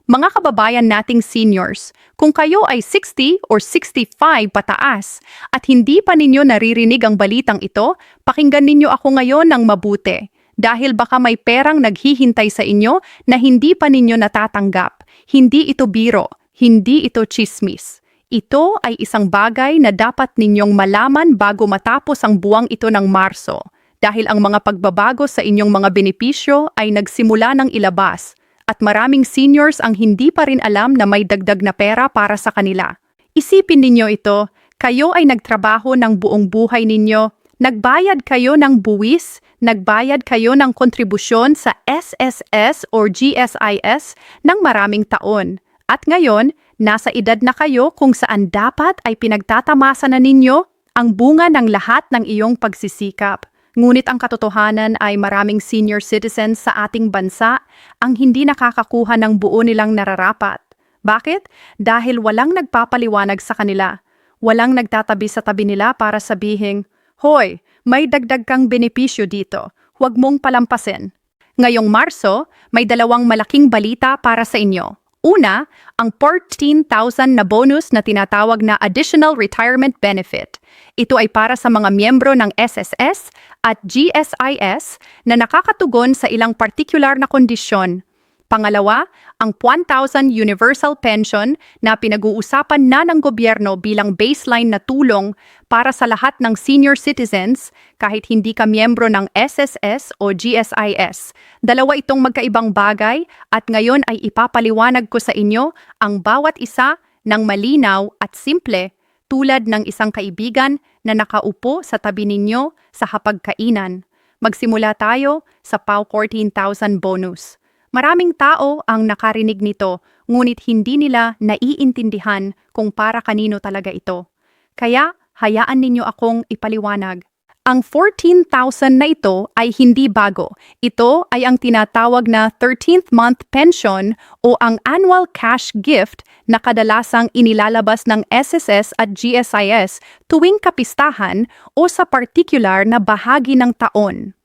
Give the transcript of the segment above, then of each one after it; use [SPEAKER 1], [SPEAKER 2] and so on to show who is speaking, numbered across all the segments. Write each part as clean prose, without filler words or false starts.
[SPEAKER 1] Mga kababayan nating seniors, kung kayo ay 60 or 65 pataas at hindi pa ninyo naririnig ang balitang ito, pakinggan ninyo ako ngayon ng mabuti. Dahil baka may perang naghihintay sa inyo na hindi pa ninyo natatanggap. Hindi ito biro, hindi ito chismis. Ito ay isang bagay na dapat ninyong malaman bago matapos ang buwang ito ng Marso. Dahil ang mga pagbabago sa inyong mga benepisyo ay nagsimula ng ilabas. At maraming seniors ang hindi pa rin alam na may dagdag na pera para sa kanila. Isipin ninyo ito, kayo ay nagtrabaho ng buong buhay ninyo, nagbayad kayo ng buwis, nagbayad kayo ng kontribusyon sa SSS or GSIS ng maraming taon. At ngayon, nasa edad na kayo kung saan dapat ay pinagtatamasa na ninyo ang bunga ng lahat ng iyong pagsisikap. Ngunit ang katotohanan ay maraming senior citizens sa ating bansa ang hindi nakakakuha ng buo nilang nararapat. Bakit? Dahil walang nagpapaliwanag sa kanila. Walang nagtatabi sa tabi nila para sabihing, "Hoy, may dagdag kang benepisyo dito. Huwag mong palampasin." Ngayong Marso, may dalawang malaking balita para sa inyo. Una, ang 14,000 na bonus na tinatawag na Additional Retirement Benefit. Ito ay para sa mga miyembro ng SSS at GSIS na nakakatugon sa ilang partikular na kondisyon. Pangalawa, ang 1,000 Universal Pension na pinag-uusapan na ng gobyerno bilang baseline na tulong para sa lahat ng senior citizens kahit hindi ka miyembro ng SSS o GSIS. Dalawa itong magkaibang bagay at ngayon ay ipapaliwanag ko sa inyo ang bawat isa ng malinaw at simple tulad ng isang kaibigan na nakaupo sa tabi ninyo sa hapagkainan. Magsimula tayo sa PAW 14,000 bonus. Maraming tao ang nakarinig nito, ngunit hindi nila naiintindihan kung para kanino talaga ito. Kaya, hayaan ninyo akong ipaliwanag. Ang 14,000 na ito ay hindi bago. Ito ay ang tinatawag na 13th month pension o ang annual cash gift na kadalasang inilalabas ng SSS at GSIS tuwing kapistahan o sa particular na bahagi ng taon.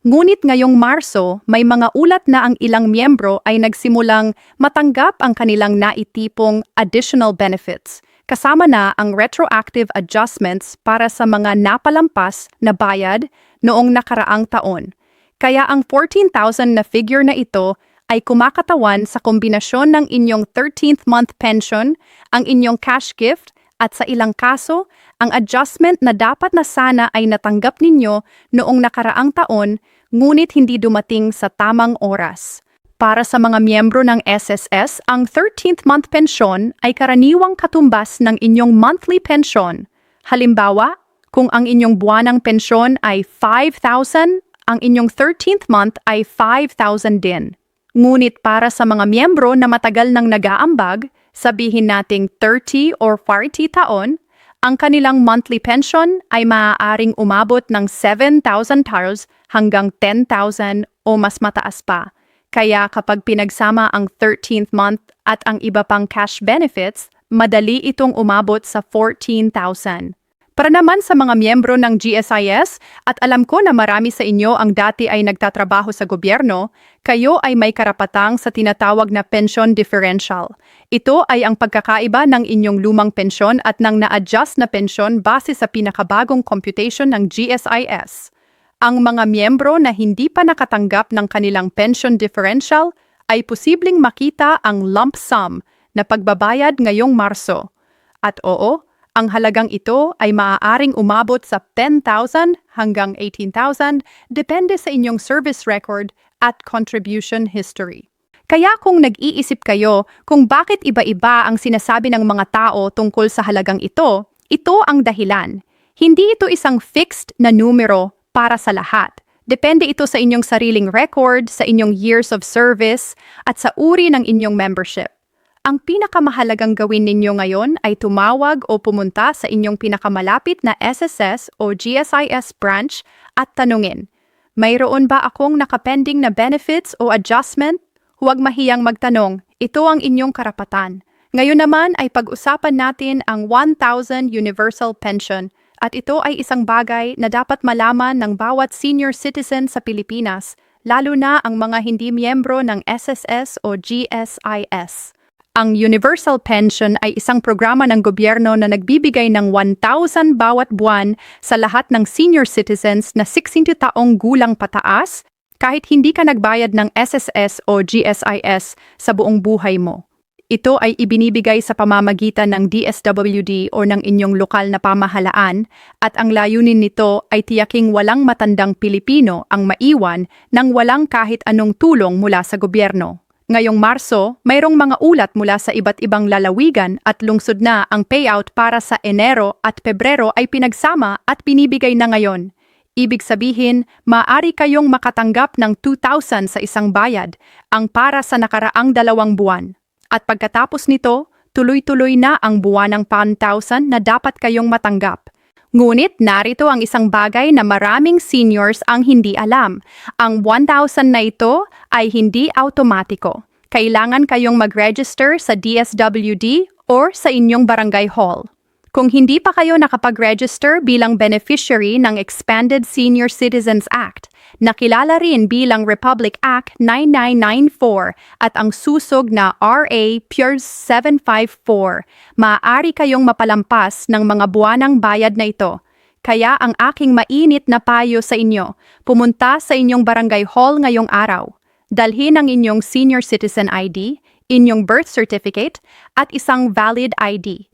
[SPEAKER 1] Ngunit ngayong Marso, may mga ulat na ang ilang miyembro ay nagsimulang matanggap ang kanilang naitipong additional benefits, kasama na ang retroactive adjustments para sa mga napalampas na bayad noong nakaraang taon. Kaya ang 14,000 na figure na ito ay kumakatawan sa kombinasyon ng inyong 13th month pension, ang inyong cash gift, at sa ilang kaso, ang adjustment na dapat na sana ay natanggap ninyo noong nakaraang taon, ngunit hindi dumating sa tamang oras. Para sa mga miyembro ng SSS, ang 13th month pension ay karaniwang katumbas ng inyong monthly pension. Halimbawa, kung ang inyong buwanang pensyon ay 5,000, ang inyong 13th month ay 5,000 din. Ngunit para sa mga miyembro na matagal nang nag-aambag, sabihin nating 30 or 40 taon, ang kanilang monthly pension ay maaaring umabot ng 7,000 taros hanggang 10,000 o mas mataas pa. Kaya kapag pinagsama ang 13th month at ang iba pang cash benefits, madali itong umabot sa 14,000. Para naman sa mga miyembro ng GSIS, at alam ko na marami sa inyo ang dati ay nagtatrabaho sa gobyerno, kayo ay may karapatang sa tinatawag na pension differential. Ito ay ang pagkakaiba ng inyong lumang pensyon at ng na-adjust na pensyon base sa pinakabagong computation ng GSIS. Ang mga miyembro na hindi pa nakatanggap ng kanilang pension differential ay posibleng makita ang lump sum na pagbabayad ngayong Marso. At oo, ang halagang ito ay maaaring umabot sa 10,000 hanggang 18,000 depende sa inyong service record at contribution history. Kaya kung nag-iisip kayo kung bakit iba-iba ang sinasabi ng mga tao tungkol sa halagang ito ang dahilan. Hindi ito isang fixed na numero para sa lahat. Depende ito sa inyong sariling record, sa inyong years of service, at sa uri ng inyong membership. Ang pinakamahalagang gawin ninyo ngayon ay tumawag o pumunta sa inyong pinakamalapit na SSS o GSIS branch at tanungin, "Mayroon ba akong nakapending na benefits o adjustment?" Huwag mahiyang magtanong, ito ang inyong karapatan. Ngayon naman ay pag-usapan natin ang 1,000 Universal Pension at ito ay isang bagay na dapat malaman ng bawat senior citizen sa Pilipinas lalo na ang mga hindi miyembro ng SSS o GSIS. Ang Universal Pension ay isang programa ng gobyerno na nagbibigay ng 1,000 bawat buwan sa lahat ng senior citizens na 60 taong gulang pataas kahit hindi ka nagbayad ng SSS o GSIS sa buong buhay mo. Ito ay ibinibigay sa pamamagitan ng DSWD o ng inyong lokal na pamahalaan at ang layunin nito ay tiyaking walang matandang Pilipino ang maiwan nang walang kahit anong tulong mula sa gobyerno. Ngayong Marso, mayroong mga ulat mula sa iba't ibang lalawigan at lungsod na ang payout para sa Enero at Pebrero ay pinagsama at binibigay na ngayon. Ibig sabihin, maaari kayong makatanggap ng 2,000 sa isang bayad, ang para sa nakaraang 2 buwan. At pagkatapos nito, tuloy-tuloy na ang buwanang 1,000 na dapat kayong matanggap. Ngunit narito ang isang bagay na maraming seniors ang hindi alam. Ang 1,000 na ito ay hindi automatiko. Kailangan kayong mag-register sa DSWD or sa inyong barangay hall. Kung hindi pa kayo nakapag-register bilang beneficiary ng Expanded Senior Citizens Act, nakilala rin bilang Republic Act 9994 at ang susog na RA PURS 754, maaari kayong mapalampas ng mga buwanang bayad na ito. Kaya ang aking mainit na payo sa inyo, pumunta sa inyong barangay hall ngayong araw. Dalhin ang inyong senior citizen ID, inyong birth certificate, at isang valid ID.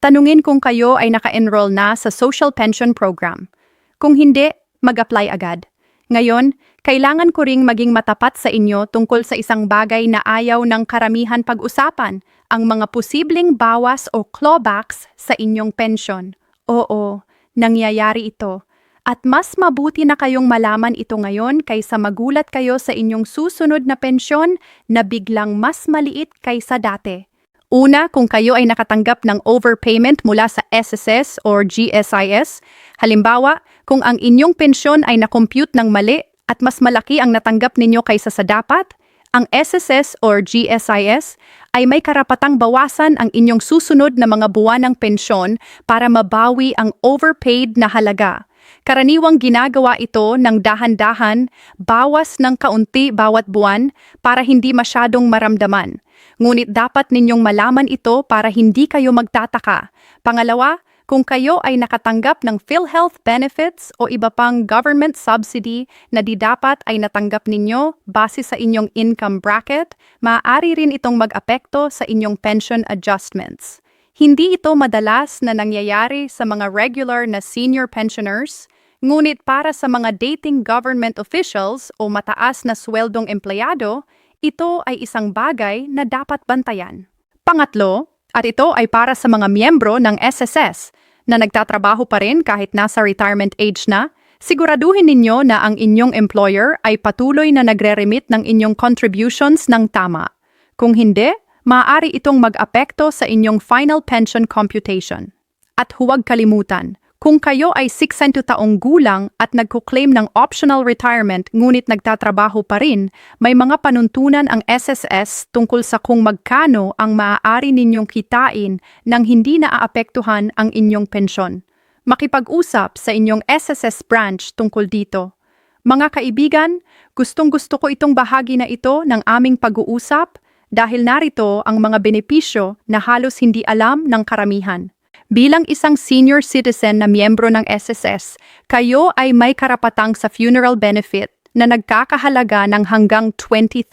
[SPEAKER 1] Tanungin kung kayo ay naka-enroll na sa Social Pension Program. Kung hindi, mag-apply agad. Ngayon, kailangan ko ring maging matapat sa inyo tungkol sa isang bagay na ayaw ng karamihan pag-usapan, ang mga posibleng bawas o clawbacks sa inyong pensyon. Oo, nangyayari ito. At mas mabuti na kayong malaman ito ngayon kaysa magulat kayo sa inyong susunod na pensyon na biglang mas maliit kaysa dati. Una, kung kayo ay nakatanggap ng overpayment mula sa SSS or GSIS, halimbawa, kung ang inyong pensyon ay nakompute ng mali at mas malaki ang natanggap ninyo kaysa sa dapat, ang SSS or GSIS ay may karapatang bawasan ang inyong susunod na mga buwan ng pensyon para mabawi ang overpaid na halaga. Karaniwang ginagawa ito ng dahan-dahan, bawas ng kaunti bawat buwan para hindi masyadong maramdaman. Ngunit dapat ninyong malaman ito para hindi kayo magtataka. Pangalawa, kung kayo ay nakatanggap ng PhilHealth benefits o iba pang government subsidy na di dapat ay natanggap ninyo base sa inyong income bracket, maaari rin itong mag-apekto sa inyong pension adjustments. Hindi ito madalas na nangyayari sa mga regular na senior pensioners, ngunit para sa mga dating government officials o mataas na sweldong empleyado, ito ay isang bagay na dapat bantayan. Pangatlo, at ito ay para sa mga miyembro ng SSS na nagtatrabaho pa rin kahit nasa retirement age na, siguraduhin ninyo na ang inyong employer ay patuloy na nagre-remit ng inyong contributions ng tama. Kung hindi, maaari itong mag-apekto sa inyong final pension computation. At huwag kalimutan, kung kayo ay 60 taong gulang at nagko-claim ng optional retirement ngunit nagtatrabaho pa rin, may mga panuntunan ang SSS tungkol sa kung magkano ang maaari ninyong kitain nang hindi naaapektuhan ang inyong pensyon. Makipag-usap sa inyong SSS branch tungkol dito. Mga kaibigan, gustong-gusto ko itong bahagi na ito ng aming pag-uusap dahil narito ang mga benepisyo na halos hindi alam ng karamihan. Bilang isang senior citizen na miyembro ng SSS, kayo ay may karapatang sa funeral benefit na nagkakahalaga ng hanggang 20,000.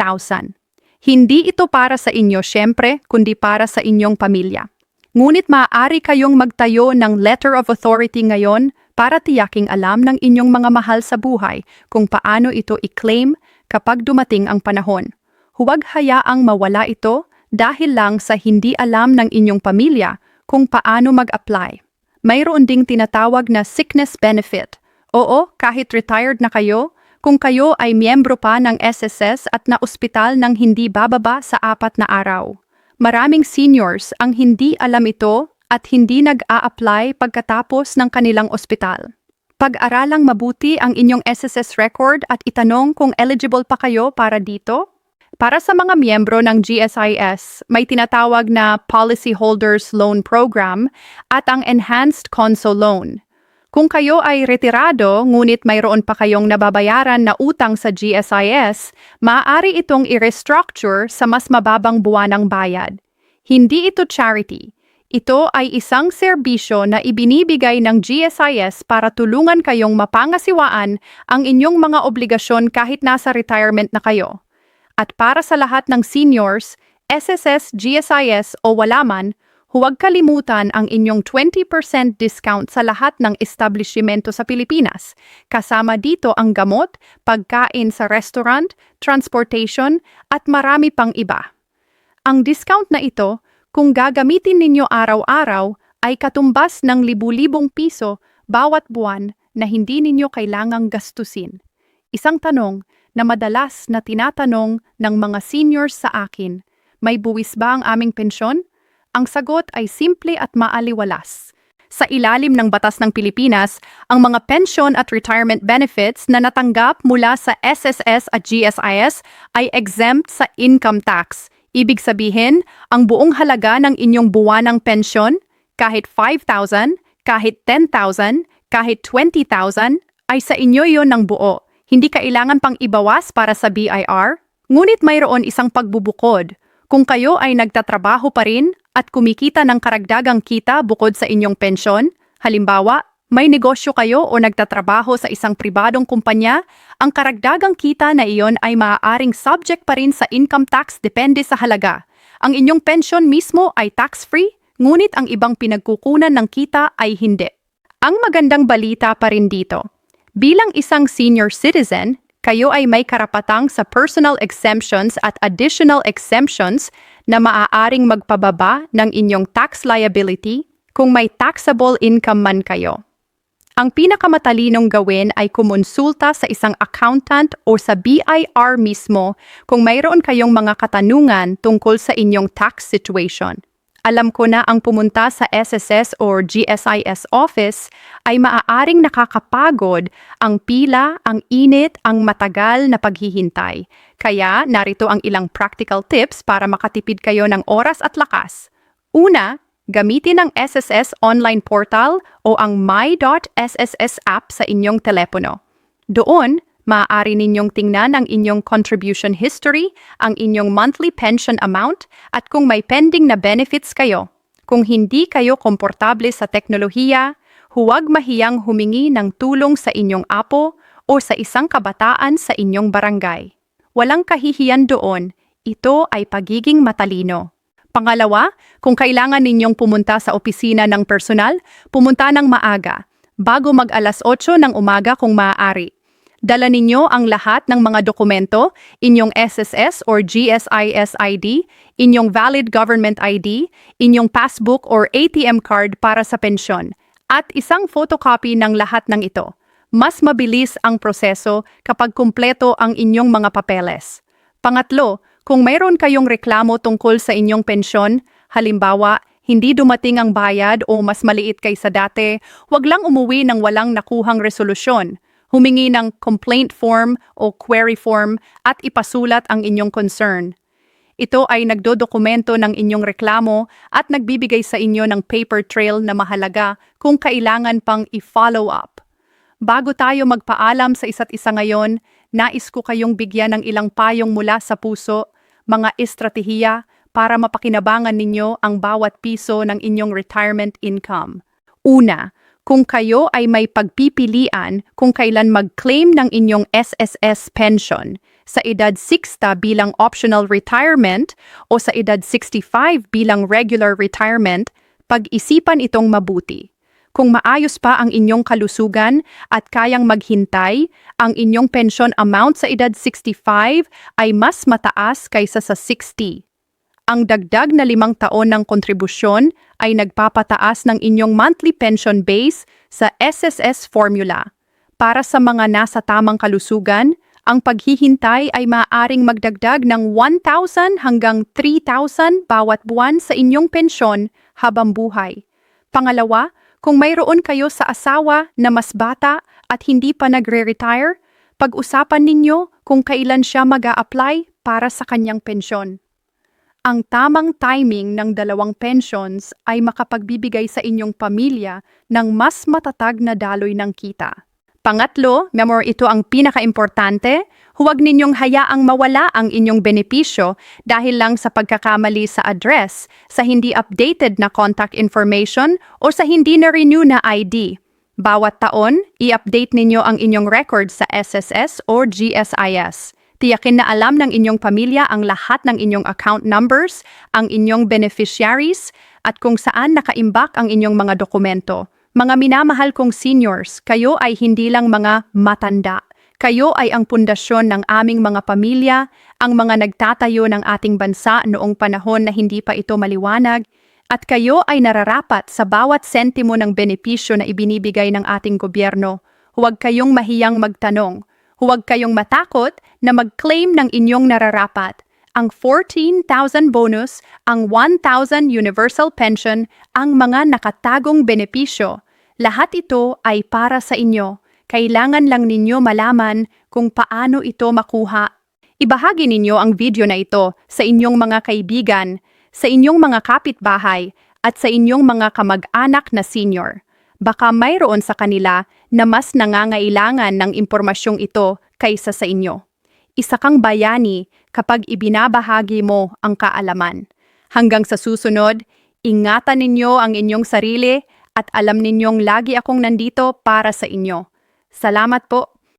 [SPEAKER 1] Hindi ito para sa inyo syempre, kundi para sa inyong pamilya. Ngunit maaari kayong magtayo ng letter of authority ngayon para tiyaking alam ng inyong mga mahal sa buhay kung paano ito i-claim kapag dumating ang panahon. Huwag hayaang mawala ito dahil lang sa hindi alam ng inyong pamilya kung paano mag-apply. Mayroon ding tinatawag na sickness benefit. Oo, kahit retired na kayo, kung kayo ay miyembro pa ng SSS at na-ospital ng hindi bababa sa 4 na araw. Maraming seniors ang hindi alam ito at hindi nag-a-apply pagkatapos ng kanilang ospital. Pag-aralang mabuti ang inyong SSS record at itanong kung eligible pa kayo para dito. Para sa mga miyembro ng GSIS, may tinatawag na Policyholders Loan Program at ang Enhanced Conso Loan. Kung kayo ay retirado ngunit mayroon pa kayong nababayaran na utang sa GSIS, maaari itong i-restructure sa mas mababang buwanang bayad. Hindi ito charity. Ito ay isang serbisyo na ibinibigay ng GSIS para tulungan kayong mapangasiwaan ang inyong mga obligasyon kahit nasa retirement na kayo. At para sa lahat ng seniors, SSS, GSIS o wala man, huwag kalimutan ang inyong 20% discount sa lahat ng establishmento sa Pilipinas. Kasama dito ang gamot, pagkain sa restaurant, transportation, at marami pang iba. Ang discount na ito, kung gagamitin ninyo araw-araw, ay katumbas ng libu-libong piso bawat buwan na hindi ninyo kailangang gastusin. Isang tanong na madalas na tinatanong ng mga seniors sa akin, may buwis ba ang aming pensyon? Ang sagot ay simple at maaliwalas. Sa ilalim ng batas ng Pilipinas, ang mga pension at retirement benefits na natanggap mula sa SSS at GSIS ay exempt sa income tax. Ibig sabihin, ang buong halaga ng inyong buwanang pensyon, kahit 5,000, kahit 10,000, kahit 20,000, ay sa inyo yon ng buo. Hindi kailangan pang ibawas para sa BIR, ngunit mayroon isang pagbubukod. Kung kayo ay nagtatrabaho pa rin at kumikita ng karagdagang kita bukod sa inyong pensyon, halimbawa, may negosyo kayo o nagtatrabaho sa isang pribadong kumpanya, ang karagdagang kita na iyon ay maaaring subject pa rin sa income tax depende sa halaga. Ang inyong pensyon mismo ay tax-free, ngunit ang ibang pinagkukunan ng kita ay hindi. Ang magandang balita pa rin dito. Bilang isang senior citizen, kayo ay may karapatang sa personal exemptions at additional exemptions na maaaring magpababa ng inyong tax liability kung may taxable income man kayo. Ang pinakamatalinong gawin ay kumonsulta sa isang accountant o sa BIR mismo kung mayroon kayong mga katanungan tungkol sa inyong tax situation. Alam ko na ang pumunta sa SSS or GSIS office ay maaaring nakakapagod, ang pila, ang init, ang matagal na paghihintay. Kaya narito ang ilang practical tips para makatipid kayo ng oras at lakas. Una, gamitin ang SSS online portal o ang my.sss app sa inyong telepono. Doon, maaari ninyong tingnan ang inyong contribution history, ang inyong monthly pension amount, at kung may pending na benefits kayo. Kung hindi kayo komportable sa teknolohiya, huwag mahiyang humingi ng tulong sa inyong apo o sa isang kabataan sa inyong barangay. Walang kahihiyan doon, ito ay pagiging matalino. Pangalawa, kung kailangan ninyong pumunta sa opisina ng personal, pumunta ng maaga, bago mag-alas 8 ng umaga kung maaari. Dala ninyo ang lahat ng mga dokumento, inyong SSS or GSIS ID, inyong valid government ID, inyong passbook or ATM card para sa pensyon, at isang photocopy ng lahat ng ito. Mas mabilis ang proseso kapag kumpleto ang inyong mga papeles. Pangatlo, kung mayroon kayong reklamo tungkol sa inyong pensyon, halimbawa, hindi dumating ang bayad o mas maliit kaysa dati, huwag lang umuwi ng walang nakuhang resolusyon. Humingi ng complaint form o query form at ipasulat ang inyong concern. Ito ay nagdodokumento ng inyong reklamo at nagbibigay sa inyo ng paper trail na mahalaga kung kailangan pang i-follow up. Bago tayo magpaalam sa isa't isa ngayon, nais ko kayong bigyan ng ilang payong mula sa puso, mga estratehiya para mapakinabangan ninyo ang bawat piso ng inyong retirement income. Una, kung kayo ay may pagpipilian kung kailan mag-claim ng inyong SSS pension, sa edad 60 bilang optional retirement o sa edad 65 bilang regular retirement, pag-isipan itong mabuti. Kung maayos pa ang inyong kalusugan at kayang maghintay, ang inyong pension amount sa edad 65 ay mas mataas kaysa sa 60. Ang dagdag na 5 taon ng kontribusyon ay nagpapataas ng inyong monthly pension base sa SSS formula. Para sa mga nasa tamang kalusugan, ang paghihintay ay maaaring magdagdag ng 1,000 hanggang 3,000 bawat buwan sa inyong pensyon habang buhay. Pangalawa, kung mayroon kayo sa asawa na mas bata at hindi pa nagre-retire, pag-usapan ninyo kung kailan siya mag-a-apply para sa kanyang pensyon. Ang tamang timing ng dalawang pensions ay makapagbibigay sa inyong pamilya ng mas matatag na daloy ng kita. Pangatlo, ito ang pinakaimportante, huwag ninyong hayaang mawala ang inyong benepisyo dahil lang sa pagkakamali sa address, sa hindi updated na contact information o sa hindi na-renew na ID. Bawat taon, i-update ninyo ang inyong record sa SSS or GSIS. Tiyakin na alam ng inyong pamilya ang lahat ng inyong account numbers, ang inyong beneficiaries, at kung saan nakaimbak ang inyong mga dokumento. Mga minamahal kong seniors, kayo ay hindi lang mga matanda. Kayo ay ang pundasyon ng aming mga pamilya, ang mga nagtatayo ng ating bansa noong panahon na hindi pa ito maliwanag, at kayo ay nararapat sa bawat sentimo ng benepisyo na ibinibigay ng ating gobyerno. Huwag kayong mahiyang magtanong. Huwag kayong matakot na mag-claim ng inyong nararapat. Ang 14,000 bonus, ang 1,000 universal pension, ang mga nakatagong benepisyo. Lahat ito ay para sa inyo. Kailangan lang ninyo malaman kung paano ito makuha. Ibahagi ninyo ang video na ito sa inyong mga kaibigan, sa inyong mga kapitbahay, at sa inyong mga kamag-anak na senior. Baka mayroon sa kanila na mas nangangailangan ng impormasyong ito kaysa sa inyo. Isa kang bayani kapag ibinabahagi mo ang kaalaman. Hanggang sa susunod, ingatan ninyo ang inyong sarili at alam ninyong lagi akong nandito para sa inyo. Salamat po.